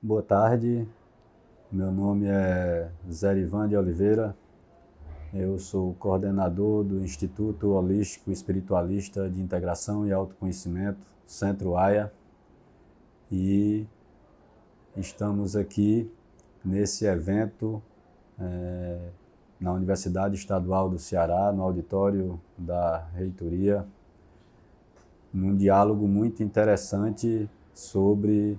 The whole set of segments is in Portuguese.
Boa tarde, meu nome é Zerivan de Oliveira, eu sou coordenador do Instituto Holístico Espiritualista de Integração e Autoconhecimento, Centro AIA, e estamos aqui nesse evento na Universidade Estadual do Ceará, no auditório da reitoria, num diálogo muito interessante sobre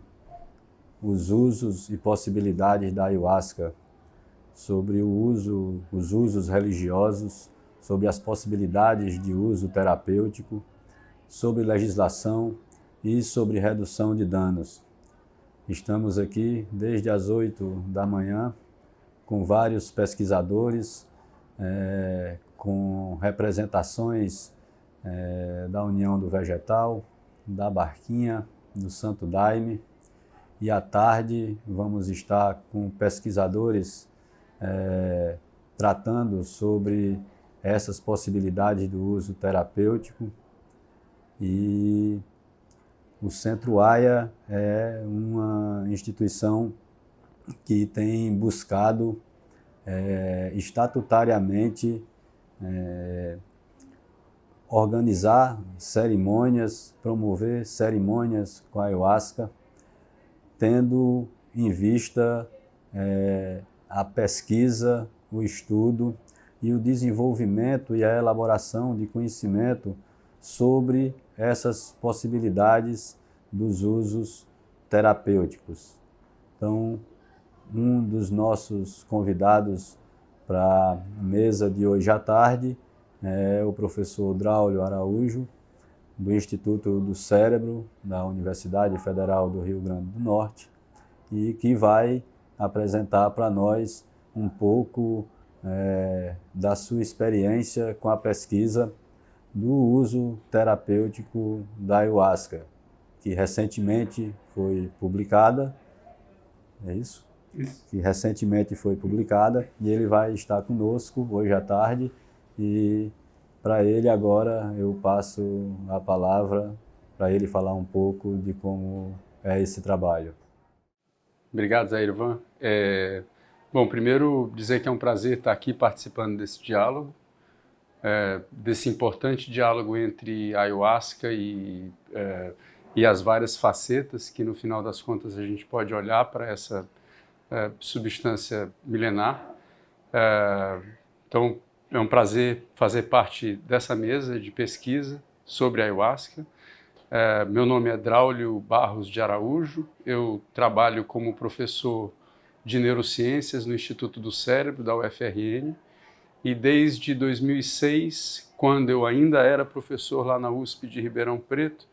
os usos e possibilidades da ayahuasca, sobre os usos religiosos, sobre as possibilidades de uso terapêutico, sobre legislação e sobre redução de danos. Estamos aqui desde as 8 da manhã com vários pesquisadores, com representações da União do Vegetal, da Barquinha, do Santo Daime, e à tarde vamos estar com pesquisadores tratando sobre essas possibilidades do uso terapêutico. E o Centro AIA é uma instituição que tem buscado estatutariamente organizar cerimônias, promover cerimônias com a ayahuasca, tendo em vista a pesquisa, o estudo e o desenvolvimento e a elaboração de conhecimento sobre essas possibilidades dos usos terapêuticos. Então, um dos nossos convidados para a mesa de hoje à tarde é o professor Draulio Araújo, do Instituto do Cérebro, da Universidade Federal do Rio Grande do Norte, e que vai apresentar para nós um pouco da sua experiência com a pesquisa do uso terapêutico da ayahuasca, que recentemente foi publicada, é isso? Isso. Que recentemente foi publicada, e ele vai estar conosco hoje à tarde, e para ele agora eu passo a palavra para ele falar um pouco de como é esse trabalho. Obrigado, Zé Irvan. Bom, primeiro dizer que é um prazer estar aqui participando desse diálogo, desse importante diálogo entre a ayahuasca e as várias facetas que no final das contas a gente pode olhar para essa substância milenar. Então, é um prazer fazer parte dessa mesa de pesquisa sobre a ayahuasca. Meu nome é Draulio Barros de Araújo, eu trabalho como professor de neurociências no Instituto do Cérebro, da UFRN, e desde 2006, quando eu ainda era professor lá na USP de Ribeirão Preto,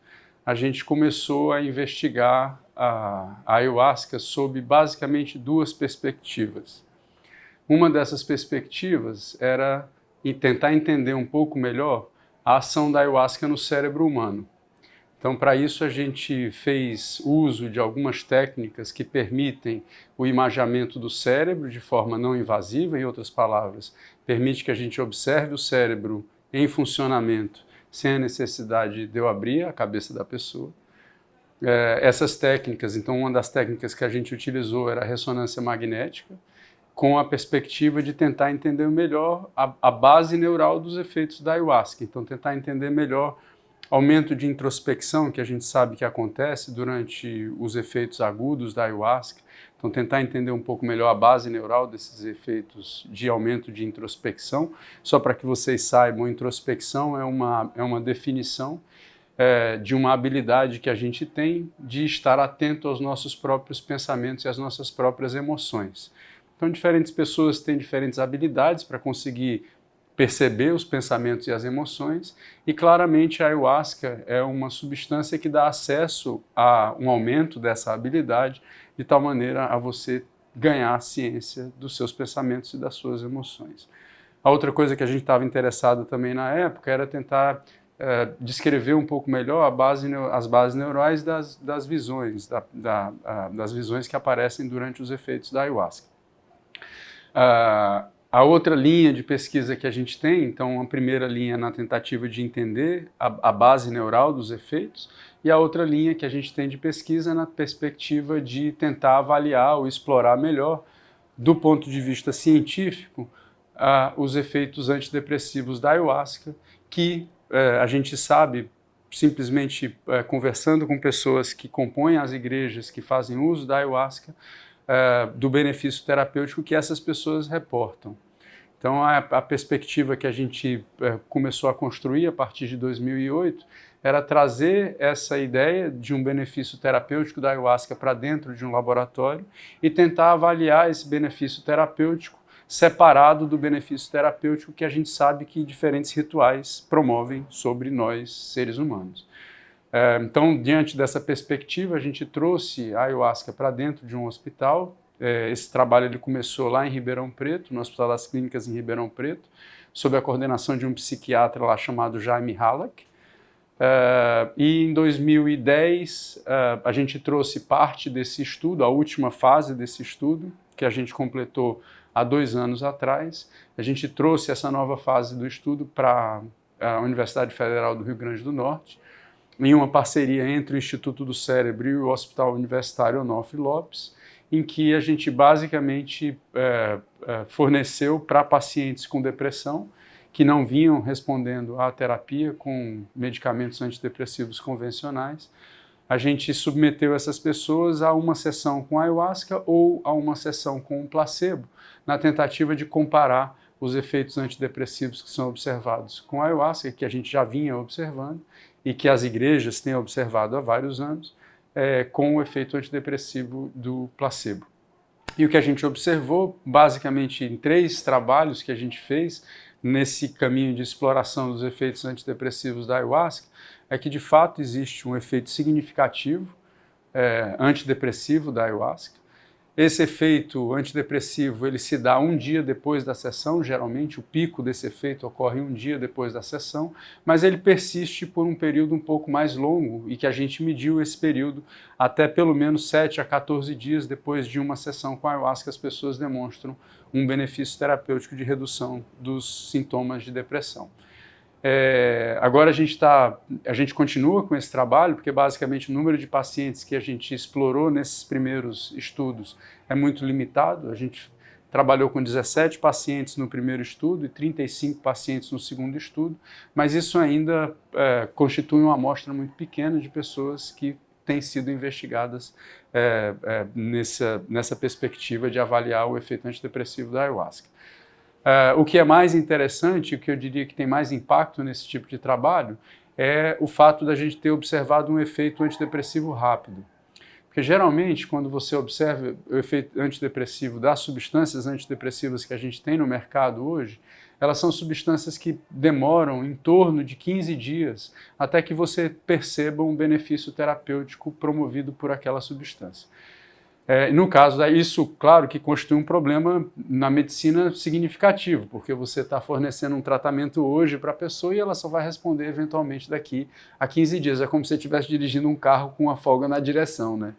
a gente começou a investigar a ayahuasca sob basicamente duas perspectivas. Uma dessas perspectivas era tentar entender um pouco melhor a ação da ayahuasca no cérebro humano. Então, para isso, a gente fez uso de algumas técnicas que permitem o imaginamento do cérebro de forma não invasiva, em outras palavras, permite que a gente observe o cérebro em funcionamento sem a necessidade de eu abrir a cabeça da pessoa. Essas técnicas, então, uma das técnicas que a gente utilizou era a ressonância magnética, com a perspectiva de tentar entender melhor a base neural dos efeitos da ayahuasca. Então, tentar entender melhor aumento de introspecção, que a gente sabe que acontece durante os efeitos agudos da ayahuasca. Então, tentar entender um pouco melhor a base neural desses efeitos de aumento de introspecção. Só para que vocês saibam, introspecção é uma definição de uma habilidade que a gente tem de estar atento aos nossos próprios pensamentos e às nossas próprias emoções. Então, diferentes pessoas têm diferentes habilidades para conseguir perceber os pensamentos e as emoções, e claramente a ayahuasca é uma substância que dá acesso a um aumento dessa habilidade, de tal maneira a você ganhar a ciência dos seus pensamentos e das suas emoções. A outra coisa que a gente estava interessado também na época era tentar descrever um pouco melhor as bases neurais das visões, das visões que aparecem durante os efeitos da ayahuasca. A A outra linha de pesquisa que a gente tem, então a primeira linha na tentativa de entender a base neural dos efeitos, e a outra linha que a gente tem de pesquisa na perspectiva de tentar avaliar ou explorar melhor, do ponto de vista científico, os efeitos antidepressivos da ayahuasca, que a gente sabe, simplesmente conversando com pessoas que compõem as igrejas, que fazem uso da ayahuasca, do benefício terapêutico que essas pessoas reportam. Então, a perspectiva que a gente começou a construir a partir de 2008 era trazer essa ideia de um benefício terapêutico da ayahuasca para dentro de um laboratório e tentar avaliar esse benefício terapêutico separado do benefício terapêutico que a gente sabe que diferentes rituais promovem sobre nós, seres humanos. Então, diante dessa perspectiva, a gente trouxe a ayahuasca para dentro de um hospital. Esse trabalho ele começou lá em Ribeirão Preto, no Hospital das Clínicas em Ribeirão Preto, sob a coordenação de um psiquiatra lá chamado Jaime Halleck. E em 2010 a gente trouxe parte desse estudo, a última fase desse estudo, que a gente completou há 2 anos atrás. A gente trouxe essa nova fase do estudo para a Universidade Federal do Rio Grande do Norte, em uma parceria entre o Instituto do Cérebro e o Hospital Universitário Onofre Lopes, em que a gente basicamente forneceu para pacientes com depressão que não vinham respondendo à terapia com medicamentos antidepressivos convencionais. A gente submeteu essas pessoas a uma sessão com ayahuasca ou a uma sessão com um placebo, na tentativa de comparar os efeitos antidepressivos que são observados com a ayahuasca, que a gente já vinha observando e que as igrejas têm observado há vários anos, com o efeito antidepressivo do placebo. E o que a gente observou, basicamente em 3 trabalhos que a gente fez nesse caminho de exploração dos efeitos antidepressivos da ayahuasca, é que de fato existe um efeito significativo antidepressivo da ayahuasca. Esse efeito antidepressivo ele se dá 1 dia depois da sessão, geralmente o pico desse efeito ocorre 1 dia depois da sessão, mas ele persiste por um período um pouco mais longo e que a gente mediu esse período até pelo menos 7 a 14 dias depois de uma sessão com ayahuasca, as pessoas demonstram um benefício terapêutico de redução dos sintomas de depressão. Agora a gente continua com esse trabalho, porque basicamente o número de pacientes que a gente explorou nesses primeiros estudos é muito limitado. A gente trabalhou com 17 pacientes no primeiro estudo e 35 pacientes no segundo estudo, mas isso ainda constitui uma amostra muito pequena de pessoas que têm sido investigadas nessa perspectiva de avaliar o efeito antidepressivo da ayahuasca. O que é mais interessante, o que eu diria que tem mais impacto nesse tipo de trabalho, é o fato da gente ter observado um efeito antidepressivo rápido. Porque geralmente, quando você observa o efeito antidepressivo das substâncias antidepressivas que a gente tem no mercado hoje, elas são substâncias que demoram em torno de 15 dias até que você perceba um benefício terapêutico promovido por aquela substância. No caso, isso, claro, que constitui um problema na medicina significativo, porque você está fornecendo um tratamento hoje para a pessoa e ela só vai responder eventualmente daqui a 15 dias. É como se você estivesse dirigindo um carro com uma folga na direção, né?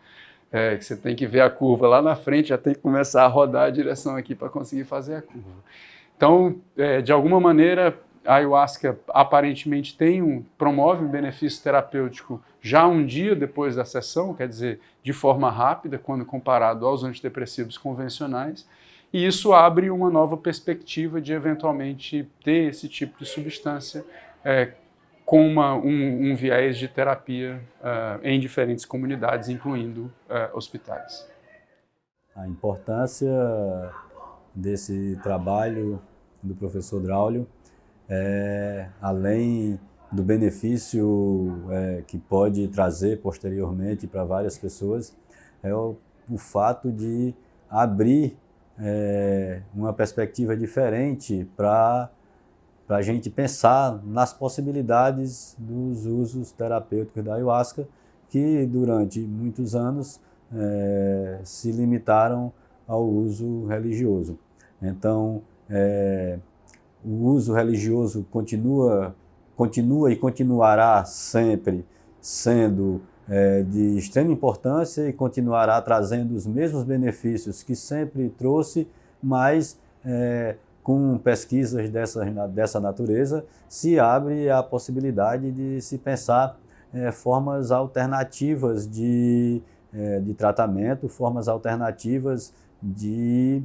Que você tem que ver a curva lá na frente, já tem que começar a rodar a direção aqui para conseguir fazer a curva. Então, de alguma maneira, a ayahuasca aparentemente promove um benefício terapêutico já 1 dia depois da sessão, quer dizer, de forma rápida, quando comparado aos antidepressivos convencionais, e isso abre uma nova perspectiva de eventualmente ter esse tipo de substância com um viés de terapia em diferentes comunidades, incluindo hospitais. A importância desse trabalho do professor Draulio, além do benefício que pode trazer posteriormente para várias pessoas, é o fato de abrir uma perspectiva diferente para a gente pensar nas possibilidades dos usos terapêuticos da ayahuasca, que durante muitos anos se limitaram ao uso religioso. Então, o uso religioso continua e continuará sempre sendo de extrema importância e continuará trazendo os mesmos benefícios que sempre trouxe, mas com pesquisas dessa natureza, se abre a possibilidade de se pensar formas alternativas de tratamento, formas alternativas de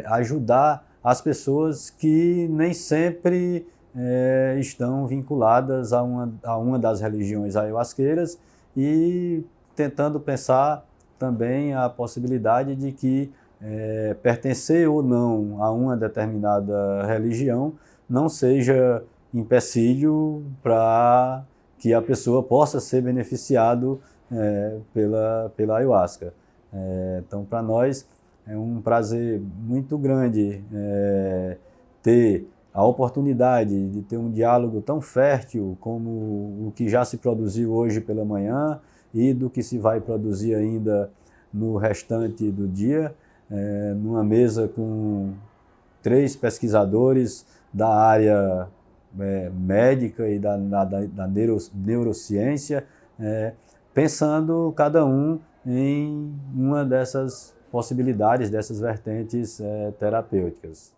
ajudar as pessoas que nem sempre estão vinculadas a uma das religiões ayahuasqueiras, e tentando pensar também a possibilidade de que pertencer ou não a uma determinada religião não seja empecilho para que a pessoa possa ser beneficiado pela ayahuasca. Então, para nós, é um prazer muito grande ter a oportunidade de ter um diálogo tão fértil como o que já se produziu hoje pela manhã e do que se vai produzir ainda no restante do dia, numa mesa com 3 pesquisadores da área médica e da neurociência, pensando cada um em uma dessas possibilidades, dessas vertentes terapêuticas.